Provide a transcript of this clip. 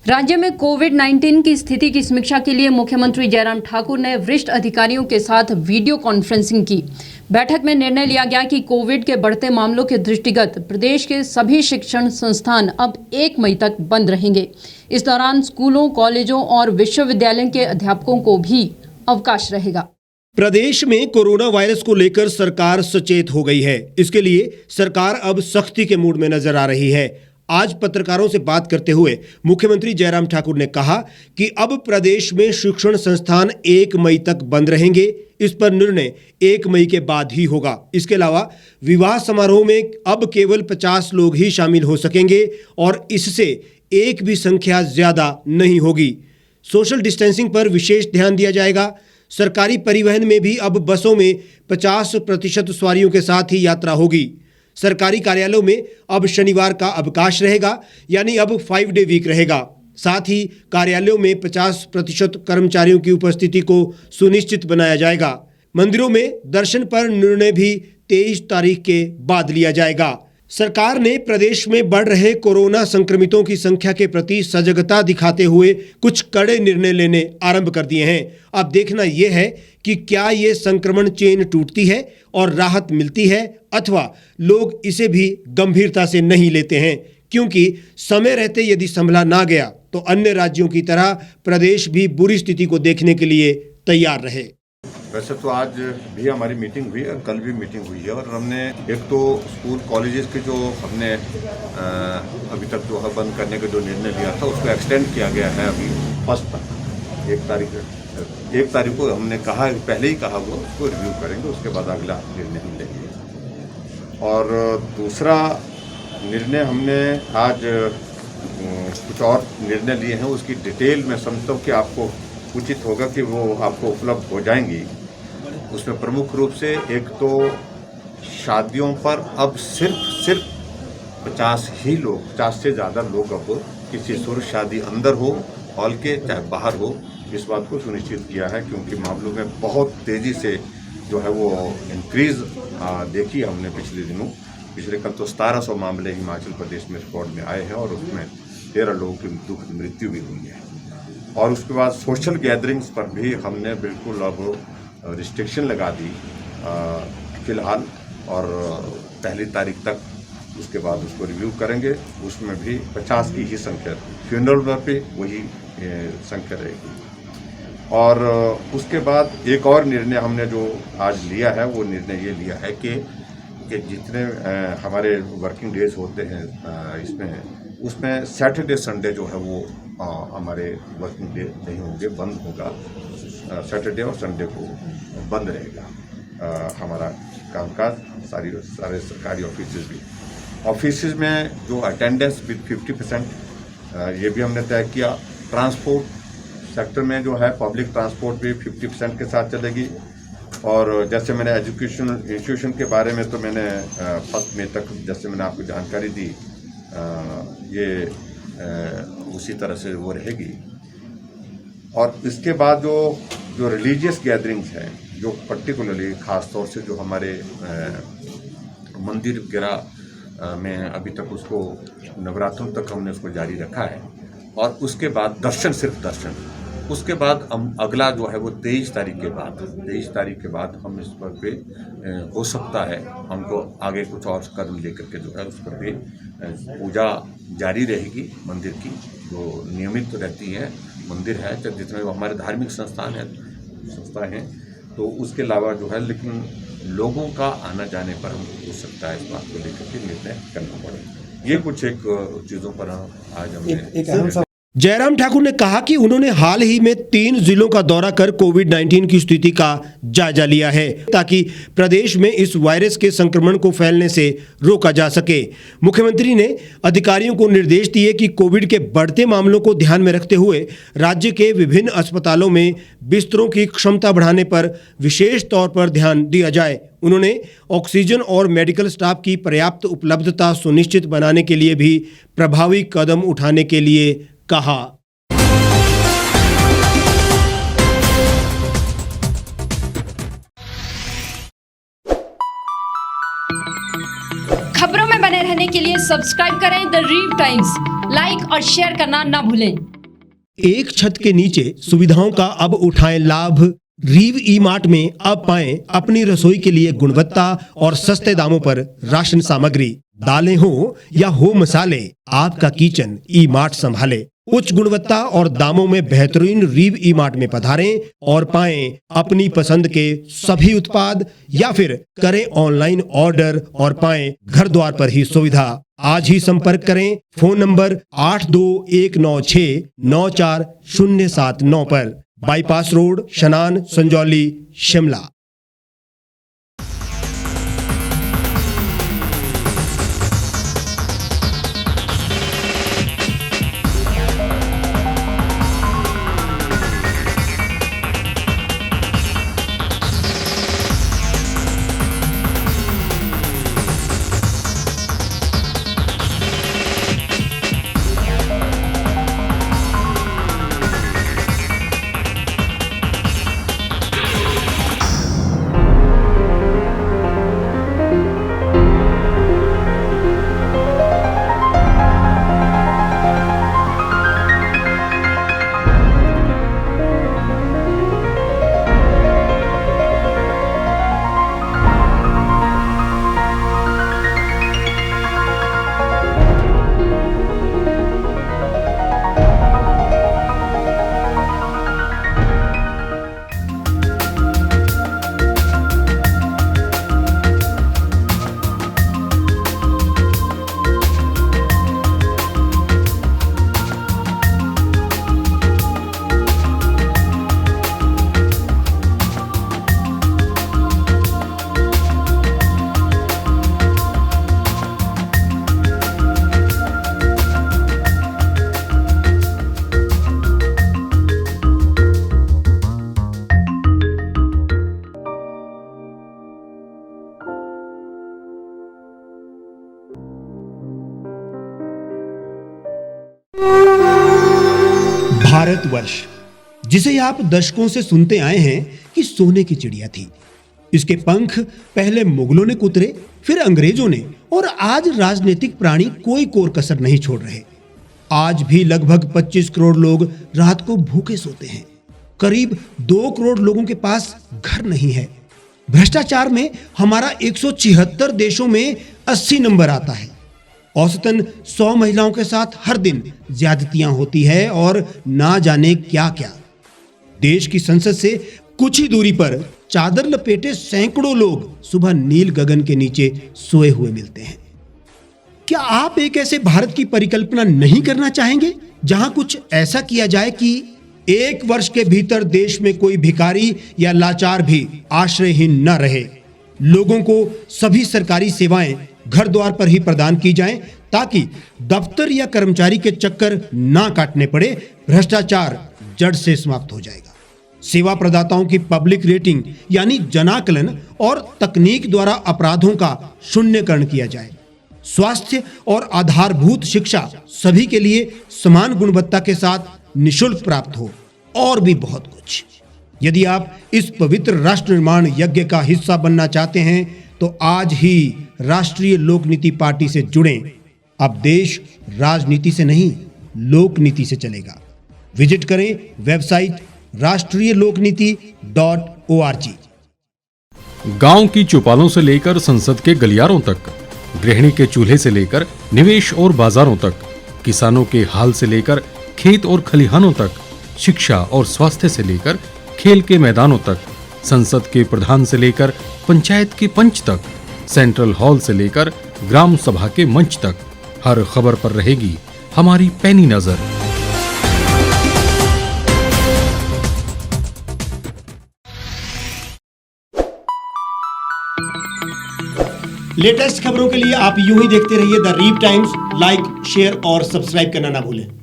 राज्य में कोविड-19 की स्थिति की समीक्षा के लिए मुख्यमंत्री जयराम ठाकुर ने वरिष्ठ अधिकारियों के साथ वीडियो कॉन्फ्रेंसिंग की। बैठक में निर्णय लिया गया कि कोविड के बढ़ते मामलों के दृष्टिगत प्रदेश के सभी शिक्षण संस्थान अब 1 मई तक बंद रहेंगे। इस दौरान स्कूलों, कॉलेजों और विश्वविद्यालयों के अध्यापकों को भी अवकाश रहेगा। प्रदेश में कोरोना वायरस को लेकर सरकार सचेत हो गई है। इसके लिए सरकार अब सख्ती के मूड में नजर आ रही है। आज पत्रकारों से बात करते हुए मुख्यमंत्री जयराम ठाकुर ने कहा कि अब प्रदेश में शिक्षण संस्थान 1 मई तक बंद रहेंगे। इस पर निर्णय 1 मई के बाद ही होगा। इसके अलावा विवाह समारोह में अब केवल 50 लोग ही शामिल हो सकेंगे और इससे एक भी संख्या ज्यादा नहीं होगी। सोशल डिस्टेंसिंग पर विशेष ध्यान दिया जाएगा। सरकारी परिवहन में भी अब बसों में 50% सवारियों के साथ ही यात्रा होगी। सरकारी कार्यालयों में अब शनिवार का अवकाश रहेगा, यानी अब 5 डे वीक रहेगा। साथ ही कार्यालयों में 50% कर्मचारियों की उपस्थिति को सुनिश्चित बनाया जाएगा। मंदिरों में दर्शन पर निर्णय भी 23 तारीख के बाद लिया जाएगा। सरकार ने प्रदेश में बढ़ रहे कोरोना संक्रमितों की संख्या के प्रति सजगता दिखाते हुए कुछ कड़े निर्णय लेने आरंभ कर दिए हैं। अब देखना यह है कि क्या ये संक्रमण चेन टूटती है और राहत मिलती है, अथवा लोग इसे भी गंभीरता से नहीं लेते हैं, क्योंकि समय रहते यदि संभला ना गया तो अन्य राज्यों की तरह प्रदेश भी बुरी स्थिति को देखने के लिए तैयार रहे। वैसे तो आज भी हमारी मीटिंग हुई और कल भी मीटिंग हुई है, और हमने एक तो स्कूल कॉलेजेस के जो हमने अभी तक जो है बंद करने का जो निर्णय लिया था उसको एक्सटेंड किया गया है अभी 1 तक। 1 तारीख को हमने कहा, पहले ही कहा वो उसको रिव्यू करेंगे, उसके बाद अगला निर्णय हम लेंगे। और दूसरा निर्णय हमने आज कुछ और निर्णय लिए हैं, उसकी डिटेल में समझता हूँ कि आपको उचित होगा कि वो आपको उपलब्ध हो जाएंगी। उसमें प्रमुख रूप से एक तो शादियों पर अब सिर्फ 50 ही लोग, 50 से ज़्यादा लोग अब किसी सुर शादी अंदर हो हॉल के चाहे बाहर हो, इस बात को सुनिश्चित किया है, क्योंकि मामलों में बहुत तेज़ी से जो है वो इंक्रीज़ देखी हमने पिछले दिनों। पिछले कल तो 1700 मामले हिमाचल प्रदेश में रिकॉर्ड में आए हैं और उसमें 13 लोगों की दुखद मृत्यु भी हुई है। और उसके बाद सोशल गैदरिंग्स पर भी हमने बिल्कुल अब रिस्ट्रिक्शन लगा दी फिलहाल, और 1 तारीख तक उसके बाद उसको रिव्यू करेंगे। उसमें भी 50 की ही संख्या, फ्यूनरल पे वही संख्या रहेगी। और उसके बाद एक और निर्णय हमने जो आज लिया है वो निर्णय ये लिया है कि जितने हमारे वर्किंग डेज होते हैं उसमें सैटरडे संडे जो है वो हमारे वर्किंग डे नहीं होंगे, बंद होगा। सैटरडे और संडे को बंद रहेगा हमारा कामकाज। सारे सरकारी ऑफिस में जो अटेंडेंस विद 50%, ये भी हमने तय किया। ट्रांसपोर्ट सेक्टर में जो है पब्लिक ट्रांसपोर्ट भी 50% के साथ चलेगी। और जैसे मैंने एजुकेशनल इंस्टीट्यूशन के बारे में तो मैंने 1 मई तक जैसे मैंने आपको जानकारी दी, ये उसी तरह से वो रहेगी। और इसके बाद जो रिलीजियस गैदरिंग्स हैं, जो पर्टिकुलरली ख़ास तौर से जो हमारे मंदिर वगैरह में अभी तक उसको नवरात्रों तक हमने उसको जारी रखा है। और उसके बाद दर्शन, सिर्फ दर्शन। उसके बाद हम अगला जो है वो 23 तारीख के बाद हम इस पर पे हो सकता है हमको आगे कुछ और कदम लेकर के जो है उस पर भी पूजा जारी रहेगी। मंदिर की जो नियमित रहती है, मंदिर है जितने हमारे धार्मिक संस्थान हैं, तो उसके अलावा जो है, लेकिन लोगों का आना जाने पर हम हो सकता है इस बात को लेकर के निर्णय करना पड़ेगा। ये कुछ एक चीज़ों पर आज हमने जयराम ठाकुर ने कहा कि उन्होंने हाल ही में 3 जिलों का दौरा कर कोविड-19 की स्थिति का जायजा लिया है, ताकि प्रदेश में इस वायरस के संक्रमण को फैलने से रोका जा सके। मुख्यमंत्री ने अधिकारियों को निर्देश दिए कि कोविड के बढ़ते मामलों को ध्यान में रखते हुए राज्य के विभिन्न अस्पतालों में बिस्तरों की क्षमता बढ़ाने पर विशेष तौर पर ध्यान दिया जाए। उन्होंने ऑक्सीजन और मेडिकल स्टाफ की पर्याप्त उपलब्धता सुनिश्चित बनाने के लिए भी प्रभावी कदम उठाने के लिए कहा। खबरों में बने रहने के लिए सब्सक्राइब करें द रीव टाइम्स, लाइक और शेयर करना ना भूलें। एक छत के नीचे सुविधाओं का अब उठाएं लाभ। रीव ई मार्ट में अब पाएं अपनी रसोई के लिए गुणवत्ता और सस्ते दामों पर राशन सामग्री। दालें हो या हो मसाले, आपका किचन ई मार्ट संभाले। उच्च गुणवत्ता और दामों में बेहतरीन रीव ई मार्ट में पधारें और पाएं अपनी पसंद के सभी उत्पाद, या फिर करें ऑनलाइन ऑर्डर और पाएं घर द्वार पर ही सुविधा। आज ही संपर्क करें फोन नंबर 8219694079 पर, बाईपास रोड, शनान, संजौली, शिमला। भारतवर्ष, जिसे आप दशकों से सुनते आए हैं कि सोने की चिड़िया थी। इसके पंख पहले मुगलों ने कुतरे, फिर अंग्रेजों ने, और आज राजनीतिक प्राणी कोई कोर कसर नहीं छोड़ रहे। आज भी लगभग 25 करोड़ लोग रात को भूखे सोते हैं। करीब 2 करोड़ लोगों के पास घर नहीं है। भ्रष्टाचार में हमारा 176 देशों में 80 नंबर आता है। औसतन 100 महिलाओं के साथ हर दिन ज्यादतियां होती है और ना जाने क्या क्या। देश की संसद से कुछ ही दूरी पर चादर लपेटे सैकड़ों लोग सुबह नील गगन के नीचे सोए हुए मिलते हैं। क्या आप एक ऐसे भारत की परिकल्पना नहीं करना चाहेंगे जहां कुछ ऐसा किया जाए कि 1 वर्ष के भीतर देश में कोई भिखारी या लाचार भी आश्रयहीन न रहे? लोगों को सभी सरकारी सेवाएं घर द्वार पर ही प्रदान की जाएं, ताकि दफ्तर या कर्मचारी के चक्कर ना काटने पड़े। भ्रष्टाचार जड़ से समाप्त हो जाएगा। सेवा प्रदाताओं की पब्लिक रेटिंग यानी जनाकलन और तकनीक द्वारा अपराधों का शून्यकरण किया जाए। स्वास्थ्य और आधारभूत शिक्षा सभी के लिए समान गुणवत्ता के साथ निःशुल्क प्राप्त हो, और भी बहुत कुछ। यदि आप इस पवित्र राष्ट्र निर्माण यज्ञ का हिस्सा बनना चाहते हैं तो आज ही राष्ट्रीय लोक नीति पार्टी से जुड़ें। अब देश राजनीति से नहीं, लोक नीति से चलेगा। विजिट करें वेबसाइट rashtriyalokniti.org। गांव की चौपालों से लेकर संसद के गलियारों तक, गृहिणी के चूल्हे से लेकर निवेश और बाजारों तक, किसानों के हाल से लेकर खेत और खलिहानों तक, शिक्षा और स्वास्थ्य से लेकर खेल के मैदानों तक, संसद के प्रधान से लेकर पंचायत के पंच तक, सेंट्रल हॉल से लेकर ग्राम सभा के मंच तक, हर खबर पर रहेगी हमारी पैनी नजर। लेटेस्ट खबरों के लिए आप यूं ही देखते रहिए द रीव टाइम्स। लाइक, शेयर और सब्सक्राइब करना ना भूलें।